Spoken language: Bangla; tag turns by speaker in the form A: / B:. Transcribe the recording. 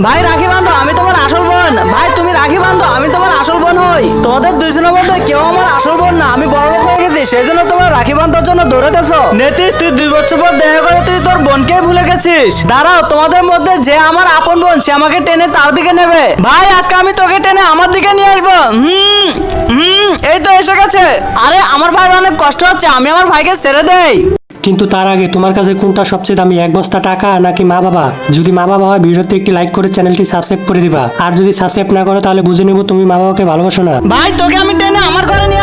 A: ভাই রাখি বান্ধব, আমি তোমার আসল বোন। ভাই তুমি রাখি বান্ধব, আমি তোমার আসল বোন হই। তোমাদের দুইজনের মধ্যে কেউ আমার আসল বোন না। আমি বড় লোক হয়ে গেছি, সেই জন্য তোমার রাখি বান্ধার জন্য দৌড়াতেছো। নেতিস, তুই 2 বছর পর দেখা করে তুই তোর বোনকে ভুলে গেছিস। দাঁড়াও, তোমাদের মধ্যে যে আমার আপন বোন সে আমাকে টেনে তার দিকে নেবে। ভাই আজকে আমি তোকে টেনে আমার দিকে নিয়ে আসবো। এই তো এসে গেছে। আরে আমার ভাইয়ের অনেক কষ্ট হচ্ছে, আমি আমার ভাইকে ছেড়ে দেই।
B: কিন্তু তার আগে তোমার কাছে কোনটা সবচেয়ে দামি, 1 বস্তা টাকা নাকি মা বাবা? যদি মা বাবা হয় ভিডিওতে একটি লাইক করে চ্যানেলটি সাবস্ক্রাইব করে দিবা, আর যদি সাবস্ক্রাইব না করো তাহলে বুঝে নেবো তুমি মা বাবাকে ভালোবাসো না।
A: ভাই তোকে আমি টেনে আমার ঘরে নিয়ে